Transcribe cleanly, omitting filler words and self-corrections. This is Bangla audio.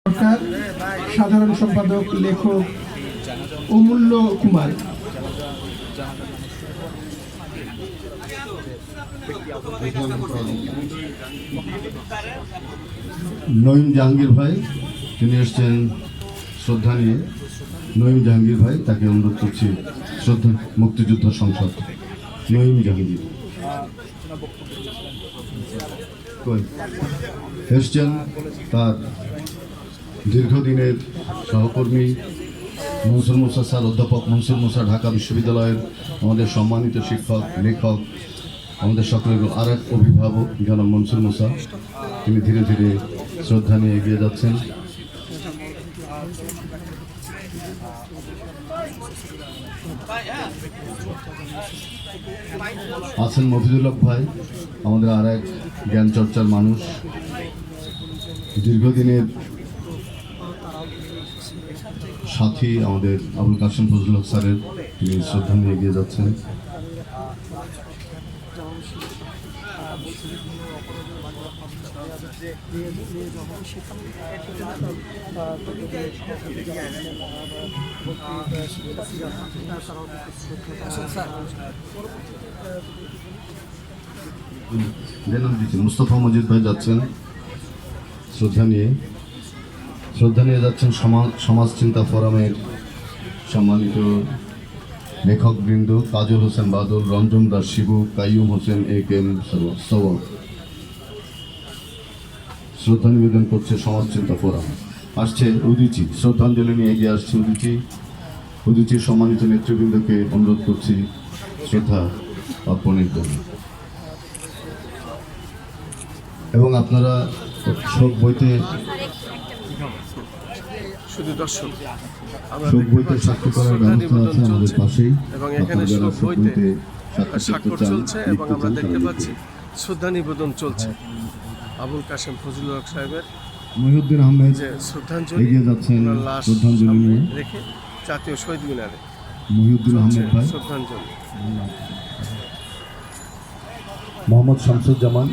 সরকার, সাধারণ সম্পাদক লেখক অমূল্য কুমার, নঈম জাহাঙ্গীর ভাই, তিনি এসছেন শ্রদ্ধা নিয়ে। নঈম জাহাঙ্গীর ভাই, তাকে অনুরোধ করছি। শ্রদ্ধা মুক্তিযুদ্ধ সংসদ, নঈম জাহাঙ্গীর এসছেন তার দীর্ঘদিনের সহকর্মী মনসুর মুসা স্যার, অধ্যাপক মনসুর মুসা, ঢাকা বিশ্ববিদ্যালয়ের আমাদের সম্মানিত শিক্ষক, লেখক, আমাদের সকলের আর এক অভিভাবক জনাব মনসুর মুসা। তিনি ধীরে ধীরে শ্রদ্ধা নিয়ে এগিয়ে যাচ্ছেন। আছেন মফিজুল ভাই, আমাদের আর এক জ্ঞান চর্চার মানুষ, দীর্ঘদিনের সাথী আমাদের আবুল কাশেম ফজলুল হক স্যারের, তিনি শ্রদ্ধা নিয়ে এগিয়ে যাচ্ছেন। মুস্তফা মজিদ ভাই যাচ্ছেন শ্রদ্ধা নিয়ে যাচ্ছেন সমাজ চিন্তা ফোরামের সম্মানিত লেখকবৃন্দ, কাজল হোসেন বাদল, রঞ্জন দাস শিবু, কাইয়ুম হোসেন, এম সওয়াব। শ্রদ্ধা নিবেদন করছে সমাজ চিন্তা ফোরাম। আসছে উদীচী, শ্রদ্ধাঞ্জলি নিয়ে এগিয়ে আসছে উদীচীর সম্মানিত নেতৃবৃন্দকে অনুরোধ করছি শ্রদ্ধা অর্পণের জন্য। এবং আপনারা শোক বইতে সাক্ষী করার ব্যবস্থা আছে আমাদের পাশেই, এবং এখানে শোক বইতে স্বাক্ষর চলছে এবং আমরা দেখতে পাচ্ছি শ্রদ্ধা নিবেদন চলছে আবুল কাশেম ফজলুল হক সাহেবের। মহিউদ্দিন আহমেদ যে শ্রদ্ধাঞ্জলি এগিয়ে যাচ্ছেন শ্রদ্ধাঞ্জলি নিয়ে রেখে জাতীয় শহীদ মিনারে মহিউদ্দিন আহমেদ ভাই, শ্রদ্ধাঞ্জলি। মোহাম্মদ শামসুজ্জামান।